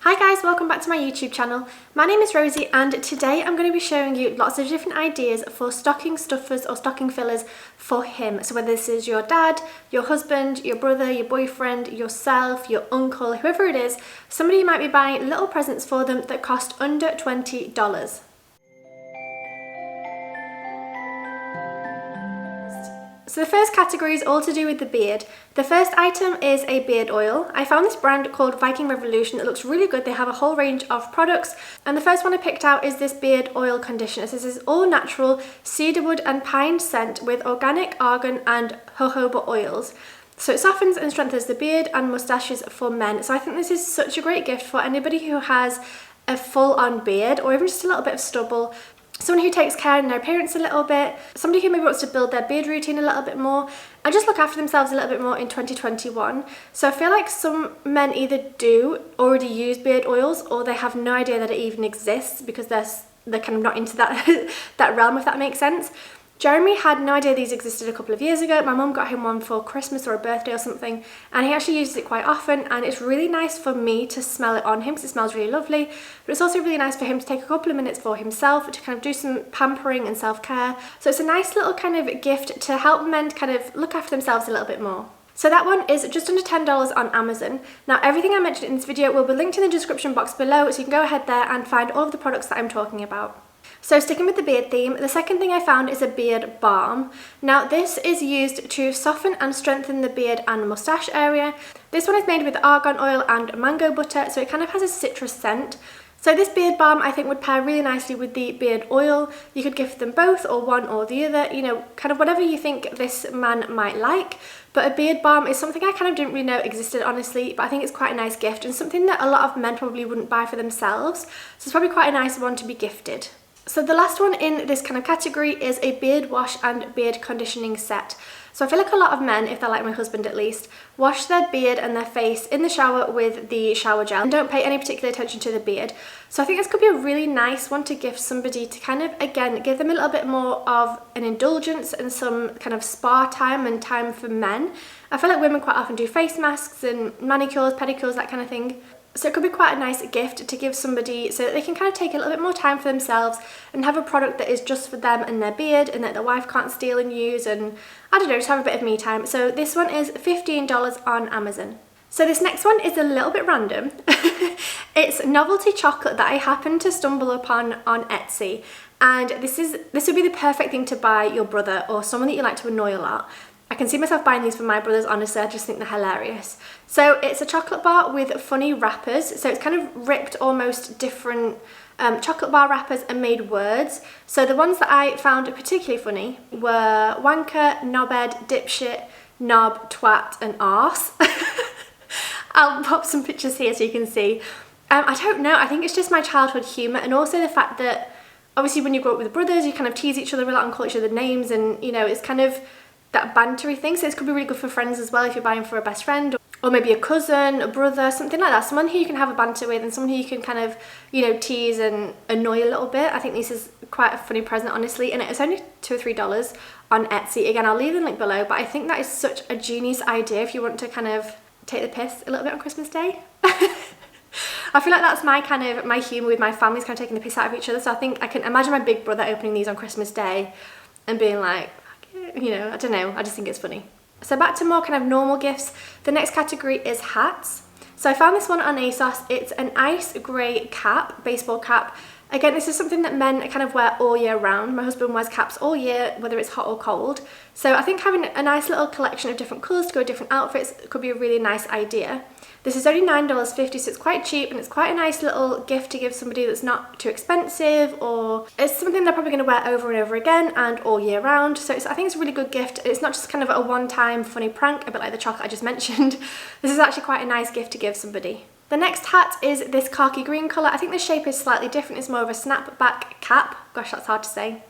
Hi guys, welcome back to my YouTube channel. My name is Rosie and today I'm going to be showing you lots of different ideas for stocking stuffers or stocking fillers for him. So whether this is your dad, your husband, your brother, your boyfriend, yourself, your uncle, whoever it is, somebody you might be buying little presents for them that cost under $20. So the first category is all to do with the beard. The first item is a beard oil. I found this brand called Viking Revolution. It looks really good. They have a whole range of products. And the first one I picked out is this beard oil conditioner. So this is all natural cedarwood and pine scent with organic argan and jojoba oils. So it softens and strengthens the beard and mustaches for men. So I think this is such a great gift for anybody who has a full-on beard or even just a little bit of stubble. Someone who takes care of their appearance a little bit, somebody who maybe wants to build their beard routine a little bit more and just look after themselves a little bit more in 2021. So I feel like some men either do already use beard oils or they have no idea that it even exists because they're kind of not into that, that realm, if that makes sense. Jeremy had no idea these existed a couple of years ago. My mum got him one for Christmas or a birthday or something, and he actually uses it quite often, and it's really nice for me to smell it on him because it smells really lovely, but it's also really nice for him to take a couple of minutes for himself to kind of do some pampering and self-care. So it's a nice little kind of gift to help men kind of look after themselves a little bit more. So that one is just under $10 on Amazon. Now everything I mentioned in this video will be linked in the description box below, so you can go ahead there and find all of the products that I'm talking about. So sticking with the beard theme, the second thing I found is a beard balm. Now this is used to soften and strengthen the beard and moustache area. This one is made with argan oil and mango butter, so it kind of has a citrus scent. So this beard balm I think would pair really nicely with the beard oil. You could gift them both or one or the other, you know, kind of whatever you think this man might like. But a beard balm is something I kind of didn't really know existed, honestly, but I think it's quite a nice gift and something that a lot of men probably wouldn't buy for themselves. So it's probably quite a nice one to be gifted. So the last one in this kind of category is a beard wash and beard conditioning set. So I feel like a lot of men, if they're like my husband at least, wash their beard and their face in the shower with the shower gel and don't pay any particular attention to the beard. So I think this could be a really nice one to gift somebody to kind of, again, give them a little bit more of an indulgence and some kind of spa time and time for men. I feel like women quite often do face masks and manicures, pedicures, that kind of thing. So it could be quite a nice gift to give somebody so that they can kind of take a little bit more time for themselves and have a product that is just for them and their beard and that their wife can't steal and use, and I don't know, just have a bit of me time. So this one is $15 on Amazon. So this next one is a little bit random. It's Novelty Chocolate that I happened to stumble upon on Etsy, and this would be the perfect thing to buy your brother or someone that you like to annoy a lot. I can see myself buying these for my brothers, honestly, I just think they're hilarious. So it's a chocolate bar with funny wrappers, so it's kind of ripped almost different chocolate bar wrappers and made words. So the ones that I found particularly funny were wanker, knobhead, dipshit, knob, twat and arse. I'll pop some pictures here so you can see. I don't know, I think it's just my childhood humour, and also the fact that obviously when you grow up with brothers you kind of tease each other a lot and call each other names, and you know, it's kind of that bantery thing. So this could be really good for friends as well if you're buying for a best friend or maybe a cousin, a brother, something like that. Someone who you can have a banter with and someone who you can kind of, you know, tease and annoy a little bit. I think this is quite a funny present, honestly, and it's only $2 or $3 on Etsy. Again, I'll leave the link below, but I think that is such a genius idea if you want to kind of take the piss a little bit on Christmas Day. I feel like that's my kind of, my humour with my family's kind of taking the piss out of each other. So I think I can imagine my big brother opening these on Christmas Day and being like, you know, I don't know, I just think it's funny. So back to more kind of normal gifts. The next category is hats. So I found this one on ASOS. It's an ice grey cap, baseball cap. Again, this is something that men kind of wear all year round. My husband wears caps all year, whether it's hot or cold. So I think having a nice little collection of different colours to go with different outfits could be a really nice idea. This is only $9.50, so it's quite cheap and it's quite a nice little gift to give somebody that's not too expensive, or it's something they're probably going to wear over and over again and all year round. So I think it's a really good gift. It's not just kind of a one-time funny prank, a bit like the chocolate I just mentioned. This is actually quite a nice gift to give somebody. The next hat is this khaki green colour. I think the shape is slightly different. It's more of a snapback cap. Gosh, that's hard to say.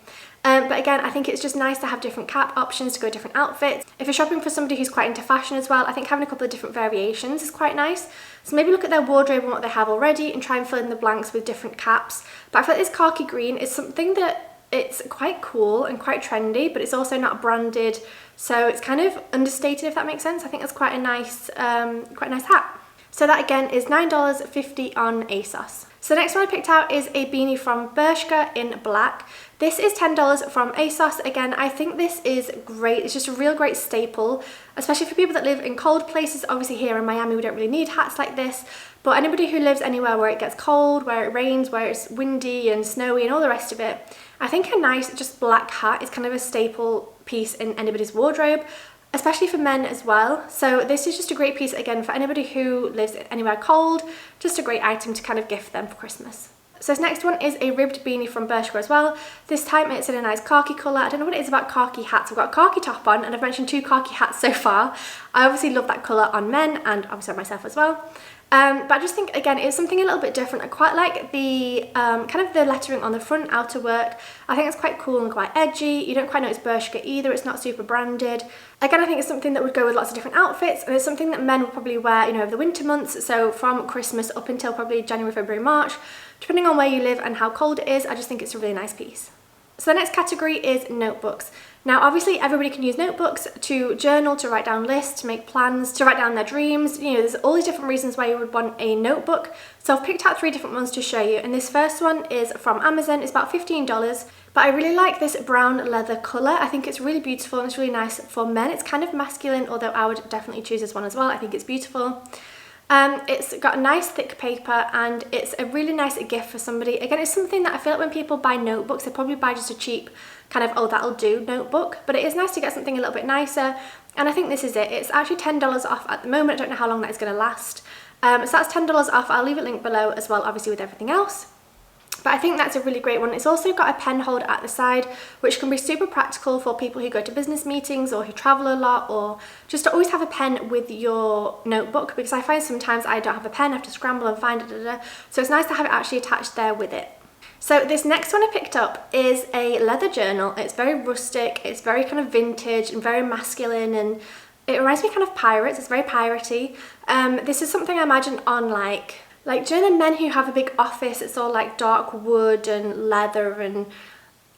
But again, I think it's just nice to have different cap options to go with different outfits. If you're shopping for somebody who's quite into fashion as well, I think having a couple of different variations is quite nice. So maybe look at their wardrobe and what they have already and try and fill in the blanks with different caps. But I feel like this khaki green is something that it's quite cool and quite trendy, but it's also not branded. So it's kind of understated, if that makes sense. I think that's quite a nice hat. So that again is $9.50 on ASOS. So the next one I picked out is a beanie from Bershka in black. This is $10 from ASOS. Again, I think this is great. It's just a real great staple, especially for people that live in cold places. Obviously here in Miami we don't really need hats like this, but anybody who lives anywhere where it gets cold, where it rains, where it's windy and snowy and all the rest of it, I think a nice just black hat is kind of a staple piece in anybody's wardrobe, especially for men as well. So this is just a great piece again for anybody who lives anywhere cold, just a great item to kind of gift them for Christmas. So this next one is a ribbed beanie from Bershka as well. This time it's in a nice khaki colour. I don't know what it is about khaki hats. I've got a khaki top on and I've mentioned 2 khaki hats so far. I obviously love that colour on men and obviously on myself as well. But I just think, again, it's something a little bit different. I quite like the kind of the lettering on the front outer work. I think it's quite cool and quite edgy. You don't quite know it's Bershka either. It's not super branded. Again, I think it's something that would go with lots of different outfits, and it's something that men would probably wear, you know, over the winter months. So from Christmas up until probably January, February, March, depending on where you live and how cold it is. I just think it's a really nice piece. So the next category is notebooks. Now obviously everybody can use notebooks to journal, to write down lists, to make plans, to write down their dreams. You know, there's all these different reasons why you would want a notebook. So I've picked out 3 different ones to show you, and this first one is from Amazon. It's about $15, but I really like this brown leather colour. I think it's really beautiful and it's really nice for men. It's kind of masculine, although I would definitely choose this one as well. I think it's beautiful. It's got a nice thick paper and it's a really nice gift for somebody. Again, it's something that I feel like when people buy notebooks, they probably buy just a cheap kind of, oh, that'll do notebook, but it is nice to get something a little bit nicer, and I think this is it. It's actually $10 off at the moment. I don't know how long that is going to last. So that's $10 off. I'll leave a link below as well, obviously with everything else. But I think that's a really great one. It's also got a pen holder at the side, which can be super practical for people who go to business meetings or who travel a lot, or just to always have a pen with your notebook, because I find sometimes I don't have a pen, I have to scramble and find it. So it's nice to have it actually attached there with it. So this next one I picked up is a leather journal. It's very rustic, it's very kind of vintage and very masculine, and it reminds me kind of pirates. It's very piratey. This is something I imagine on like do you know the men who have a big office? It's all like dark wood and leather, and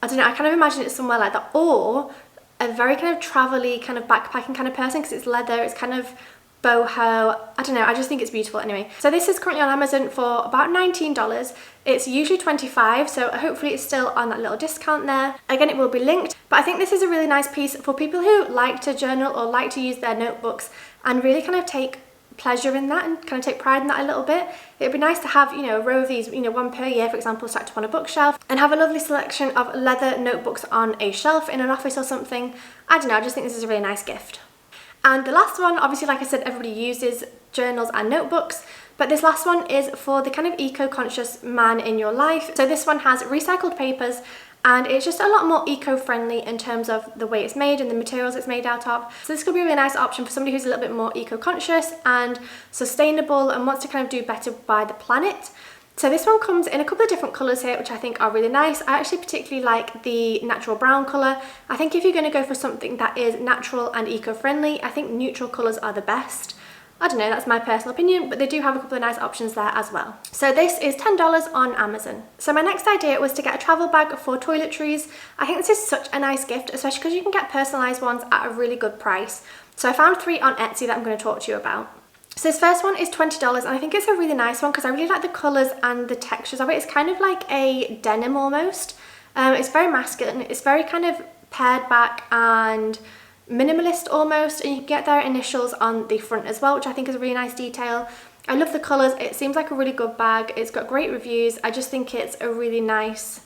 I don't know, I kind of imagine it somewhere like that, or a very kind of travel-y kind of backpacking kind of person, because it's leather, it's kind of boho. I don't know, I just think it's beautiful anyway. So this is currently on Amazon for about $19. It's usually $25, so hopefully it's still on that little discount there. Again, it will be linked, but I think this is a really nice piece for people who like to journal or like to use their notebooks and really kind of take pleasure in that and kind of take pride in that a little bit. It would be nice to have, you know, a row of these, you know, 1 per year, for example, stacked up on a bookshelf, and have a lovely selection of leather notebooks on a shelf in an office or something. I don't know, I just think this is a really nice gift. And the last one, obviously, like I said, everybody uses journals and notebooks, but this last one is for the kind of eco-conscious man in your life. So this one has recycled papers, and it's just a lot more eco-friendly in terms of the way it's made and the materials it's made out of. So this could be a really nice option for somebody who's a little bit more eco-conscious and sustainable and wants to kind of do better by the planet. So this one comes in a couple of different colours here, which I think are really nice. I actually particularly like the natural brown colour. I think if you're going to go for something that is natural and eco-friendly, I think neutral colours are the best. I don't know, that's my personal opinion, but they do have a couple of nice options there as well. So this is $10 on Amazon. So my next idea was to get a travel bag for toiletries. I think this is such a nice gift, especially because you can get personalised ones at a really good price. So I found 3 on Etsy that I'm going to talk to you about. So this first one is $20, and I think it's a really nice one because I really like the colours and the textures of it. It's kind of like a denim almost. It's very masculine, it's very kind of pared back and minimalist almost, and you can get their initials on the front as well, which I think is a really nice detail. I love the colours. It seems like a really good bag. It's got great reviews. I just think it's a really nice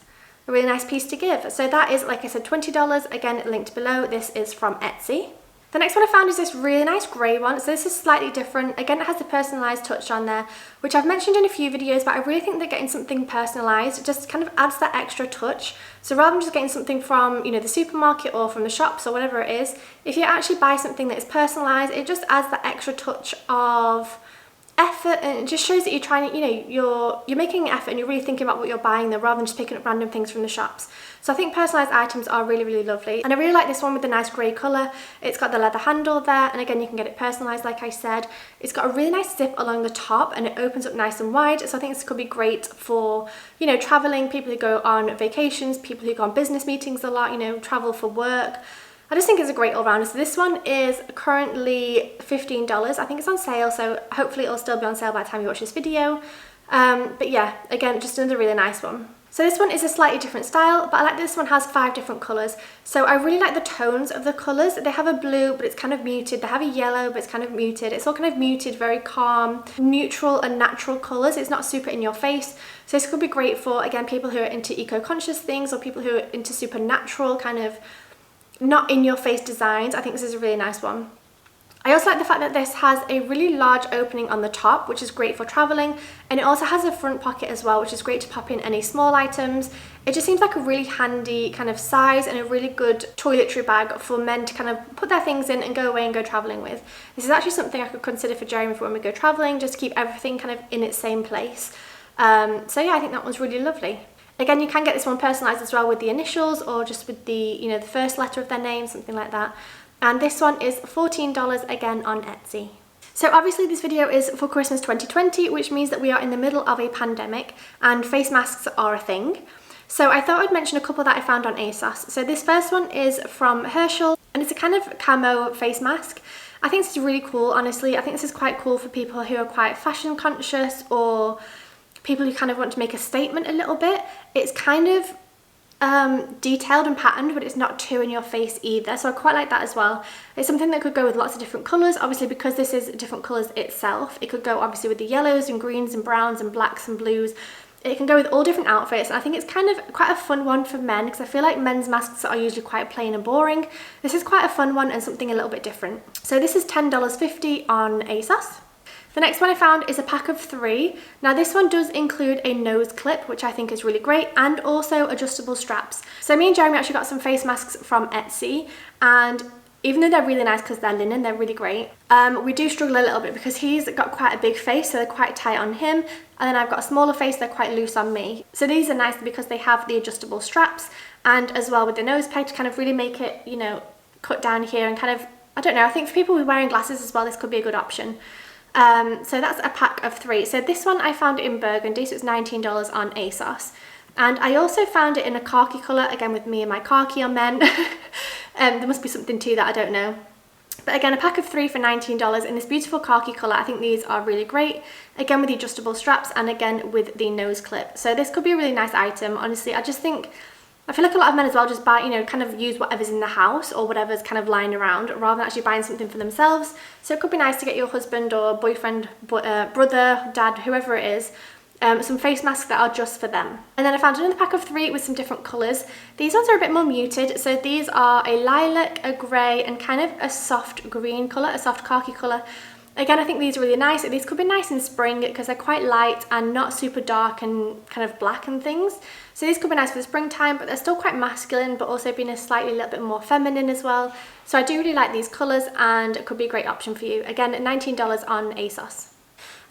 piece to give. So that is, like I said, $20. Again, linked below. This is from Etsy. The next one I found is this really nice grey one. So this is slightly different. Again, it has the personalised touch on there, which I've mentioned in a few videos, but I really think that getting something personalised just kind of adds that extra touch. So rather than just getting something from, you know, the supermarket or from the shops or whatever it is, if you actually buy something that is personalised, it just adds that extra touch of effort, and it just shows that you're trying to, you know, you're making an effort and you're really thinking about what you're buying there rather than just picking up random things from the shops. So I think personalised items are really, really lovely, and I really like this one with the nice grey colour. It's got the leather handle there, and again, you can get it personalised like I said. It's got a really nice zip along the top and it opens up nice and wide, so I think this could be great for, you know, travelling, people who go on vacations, people who go on business meetings a lot, you know, travel for work. I just think it's a great all-rounder. So this one is currently $15. I think it's on sale, so hopefully it'll still be on sale by the time you watch this video. But yeah, again, just another really nice one. So this one is a slightly different style, but I like this one has 5 different colours. So I really like the tones of the colours. They have a blue, but it's kind of muted. They have a yellow, but it's kind of muted. It's all kind of muted, very calm, neutral and natural colours. It's not super in your face. So this could be great for, again, people who are into eco-conscious things or people who are into super natural, kind of not in your face designs. I think this is a really nice one. I also like the fact that this has a really large opening on the top, which is great for traveling, and it also has a front pocket as well, which is great to pop in any small items. It just seems like a really handy kind of size and a really good toiletry bag for men to kind of put their things in and go away and go traveling with. This is actually something I could consider for Jeremy for when we go traveling, just to keep everything kind of in its same place. So yeah, I think that one's really lovely. Again, you can get this one personalised as well with the initials or just with the, you know, the first letter of their name, something like that. And this one is $14 again on Etsy. So obviously this video is for Christmas 2020, which means that we are in the middle of a pandemic and face masks are a thing. So I thought I'd mention a couple that I found on ASOS. So this first one is from Herschel and it's a kind of camo face mask. I think this is really cool, honestly. I think this is quite cool for people who are quite fashion conscious or people who kind of want to make a statement a little bit. It's kind of detailed and patterned, but it's not too in your face either, so I quite like that as well. It's something that could go with lots of different colours. Obviously, because this is different colours itself, it could go obviously with the yellows and greens and browns and blacks and blues. It can go with all different outfits, and I think it's kind of quite a fun one for men because I feel like men's masks are usually quite plain and boring. This is quite a fun one and something a little bit different. So this is $10.50 on ASOS. The next one I found is a pack of 3. Now this one does include a nose clip, which I think is really great, and also adjustable straps. So me and Jeremy actually got some face masks from Etsy, and even though they're really nice because they're linen, they're really great, we do struggle a little bit because he's got quite a big face, so they're quite tight on him, and then I've got a smaller face, they're quite loose on me. So these are nice because they have the adjustable straps, and as well with the nose peg to kind of really make it, you know, cut down here and kind of, I don't know, I think for people who are wearing glasses as well, this could be a good option. So that's a pack of 3. So this one I found it in burgundy, so it's $19 on ASOS. And I also found it in a khaki colour, again with me and my khaki on men. There must be something to that, I don't know. But again, a pack of 3 for $19 in this beautiful khaki colour. I think these are really great. Again with the adjustable straps and again with the nose clip. So this could be a really nice item. Honestly, I feel like a lot of men as well just buy, you know, kind of use whatever's in the house or whatever's kind of lying around rather than actually buying something for themselves. So it could be nice to get your husband or boyfriend, brother, dad, whoever it is, some face masks that are just for them. And then I found another pack of 3 with some different colours. These ones are a bit more muted. So these are a lilac, a grey and kind of a soft green colour, a soft khaki colour. Again, I think these are really nice. These could be nice in spring because they're quite light and not super dark and kind of black and things. So these could be nice for the springtime, but they're still quite masculine, but also being a little bit more feminine as well. So I do really like these colours and it could be a great option for you. Again, $19 on ASOS.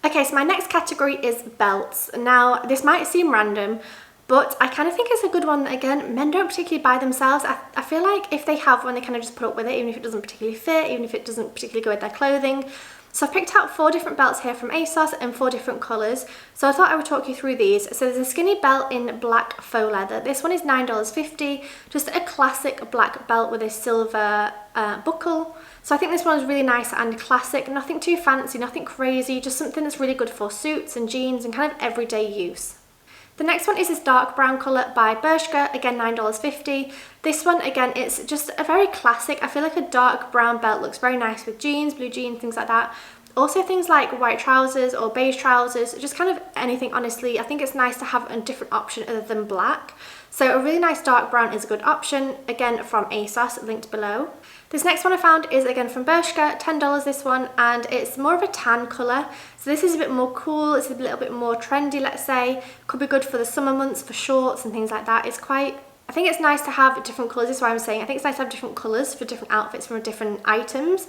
Okay, so my next category is belts. Now, this might seem random, but I kind of think it's a good one that, again, men don't particularly buy themselves. I feel like if they have one, they kind of just put up with it, even if it doesn't particularly fit, even if it doesn't particularly go with their clothing. So I've picked out 4 different belts here from ASOS and 4 different colours. So I thought I would talk you through these. So there's a skinny belt in black faux leather. This one is $9.50, just a classic black belt with a silver buckle. So I think this one is really nice and classic, nothing too fancy, nothing crazy, just something that's really good for suits and jeans and kind of everyday use. The next one is this dark brown colour by Bershka, again $9.50. This one, again, it's just a very classic. I feel like a dark brown belt looks very nice with jeans, blue jeans, things like that. Also things like white trousers or beige trousers, just kind of anything, honestly. I think it's nice to have a different option other than black. So a really nice dark brown is a good option, again from ASOS, linked below. This next one I found is again from Bershka, $10 this one, and it's more of a tan colour. So this is a bit more cool, it's a little bit more trendy, let's say. Could be good for the summer months, for shorts and things like that. It's quite, I think it's nice to have different colours, this is why I'm saying. I think it's nice to have different colours for different outfits from different items.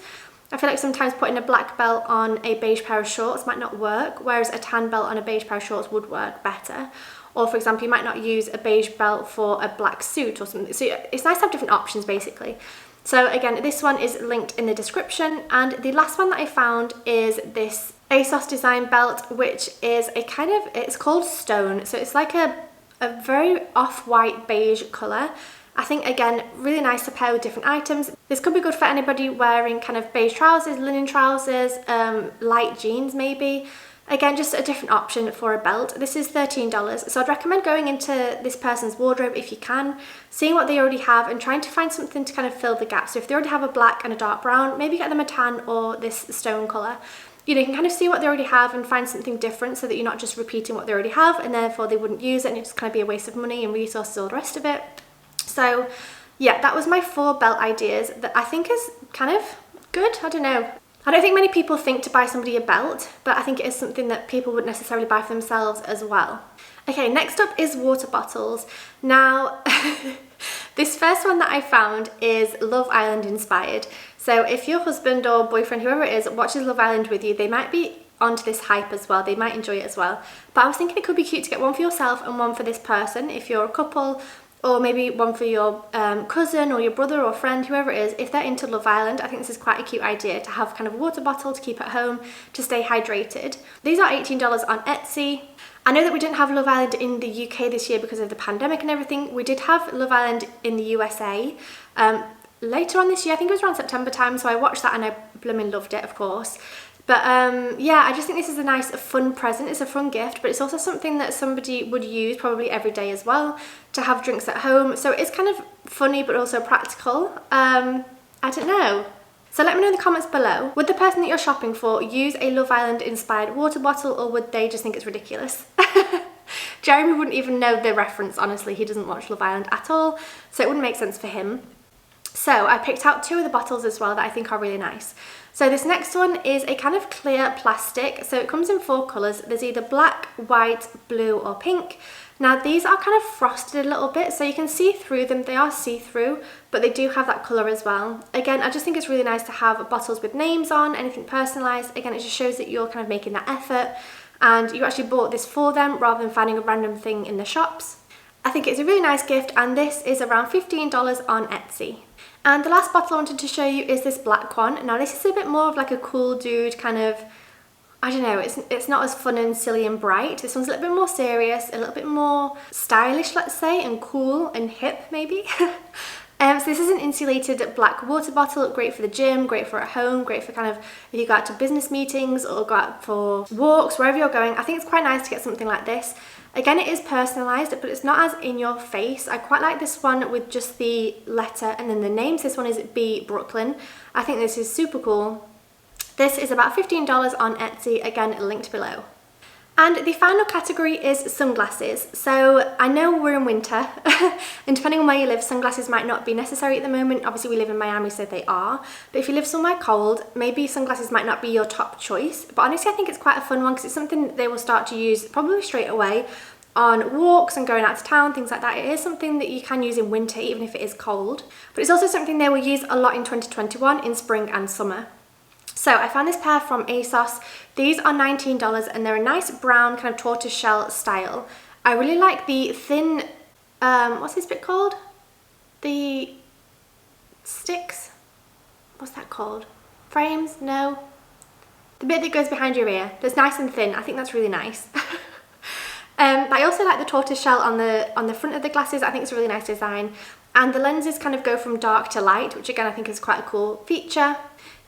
I feel like sometimes putting a black belt on a beige pair of shorts might not work, whereas a tan belt on a beige pair of shorts would work better. Or for example, you might not use a beige belt for a black suit or something. So it's nice to have different options basically. So again, this one is linked in the description. And the last one that I found is this ASOS design belt, which is a kind of, it's called Stone. So it's like a very off-white beige colour. I think, again, really nice to pair with different items. This could be good for anybody wearing kind of beige trousers, linen trousers, light jeans maybe. Again, just a different option for a belt. This is $13, so I'd recommend going into this person's wardrobe if you can, seeing what they already have and trying to find something to kind of fill the gap. So if they already have a black and a dark brown, maybe get them a tan or this stone colour. You know, you can kind of see what they already have and find something different so that you're not just repeating what they already have and therefore they wouldn't use it and it's kind of be a waste of money and resources, all the rest of it. So yeah, that was my 4 belt ideas that I think is kind of good. I don't know. I don't think many people think to buy somebody a belt, but I think it is something that people wouldn't necessarily buy for themselves as well. Okay, next up is water bottles. Now, this first one that I found is Love Island inspired. So if your husband or boyfriend, whoever it is, watches Love Island with you, they might be onto this hype as well. They might enjoy it as well. But I was thinking it could be cute to get one for yourself and one for this person if you're a couple, or maybe one for your cousin or your brother or friend, whoever it is. If they're into Love Island, I think this is quite a cute idea to have kind of a water bottle to keep at home to stay hydrated. These are $18 on Etsy. I know that we didn't have Love Island in the UK this year because of the pandemic and everything. We did have Love Island in the USA later on this year. I think it was around September time, so I watched that and I blooming loved it, of course. But yeah, I just think this is a nice fun present. It's a fun gift, but it's also something that somebody would use probably every day as well to have drinks at home. So it's kind of funny but also practical. I don't know. So let me know in the comments below. Would the person that you're shopping for use a Love Island inspired water bottle, or would they just think it's ridiculous? Jeremy wouldn't even know the reference, honestly. He doesn't watch Love Island at all, so it wouldn't make sense for him. So I picked out 2 of the bottles as well that I think are really nice. So this next one is a kind of clear plastic. So it comes in 4 colours. There's either black, white, blue or pink. Now these are kind of frosted a little bit, so you can see through them. They are see-through, but they do have that colour as well. Again, I just think it's really nice to have bottles with names on, anything personalised. Again, it just shows that you're kind of making that effort and you actually bought this for them rather than finding a random thing in the shops. I think it's a really nice gift, and this is around $15 on Etsy. And the last bottle I wanted to show you is this black one. Now this is a bit more of like a cool dude kind of, I don't know, it's not as fun and silly and bright. This one's a little bit more serious, a little bit more stylish, let's say, and cool and hip maybe. So this is an insulated black water bottle, great for the gym, great for at home, great for kind of if you go out to business meetings or go out for walks, wherever you're going. I think it's quite nice to get something like this. Again, it is personalised, but it's not as in your face. I quite like this one with just the letter and then the names. This one is B Brooklyn. I think this is super cool. This is about $15 on Etsy, again linked below. And the final category is sunglasses. So I know we're in winter and depending on where you live, sunglasses might not be necessary at the moment. Obviously we live in Miami, so they are. But if you live somewhere cold, maybe sunglasses might not be your top choice. But honestly, I think it's quite a fun one because it's something that they will start to use probably straight away on walks and going out to town, things like that. It is something that you can use in winter, even if it is cold. But it's also something they will use a lot in 2021 in spring and summer. So I found this pair from ASOS. These are $19 and they're a nice brown kind of tortoiseshell style. I really like the thin, what's this bit called? The sticks? What's that called? Frames? No. The bit that goes behind your ear. That's nice and thin. I think that's really nice. But I also like the tortoiseshell on the front of the glasses. I think it's a really nice design. And the lenses kind of go from dark to light, which again I think is quite a cool feature.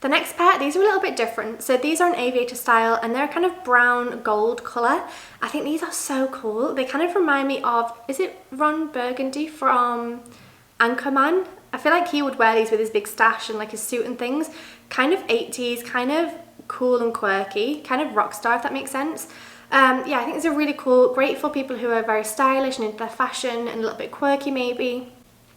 The next pair, these are a little bit different. So these are an aviator style and they're kind of brown gold colour. I think these are so cool. They kind of remind me of, is it Ron Burgundy from Anchorman? I feel like he would wear these with his big stash and like his suit and things. Kind of 80s, kind of cool and quirky, kind of rock star if that makes sense. Yeah, I think it's a really cool, great for people who are very stylish and into their fashion and a little bit quirky maybe.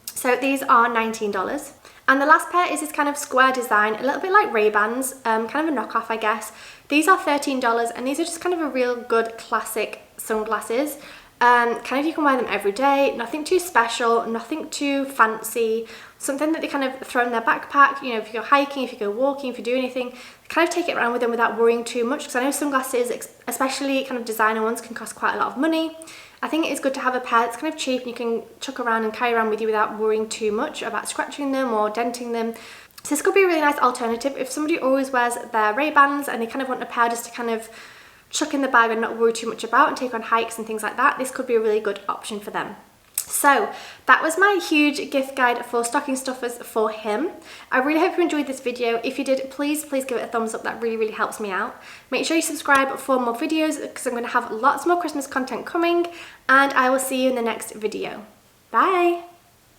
So these are $19. And the last pair is this kind of square design, a little bit like Ray-Bans, kind of a knockoff I guess. These are $13 and these are just kind of a real good classic sunglasses. Kind of you can wear them every day, nothing too special, nothing too fancy, something that they kind of throw in their backpack, you know, if you're hiking, if you go walking, if you do anything, kind of take it around with them without worrying too much, because I know sunglasses, especially kind of designer ones, can cost quite a lot of money. I think it is good to have a pair that's kind of cheap and you can chuck around and carry around with you without worrying too much about scratching them or denting them. So this could be a really nice alternative if somebody always wears their Ray-Bans and they kind of want a pair just to kind of chuck in the bag and not worry too much about and take on hikes and things like that. This could be a really good option for them. So that was my huge gift guide for stocking stuffers for him. I really hope you enjoyed this video. If you did, please give it a thumbs up. That really helps me out. Make sure you subscribe for more videos because I'm going to have lots more Christmas content coming, and I will see you in the next video. Bye!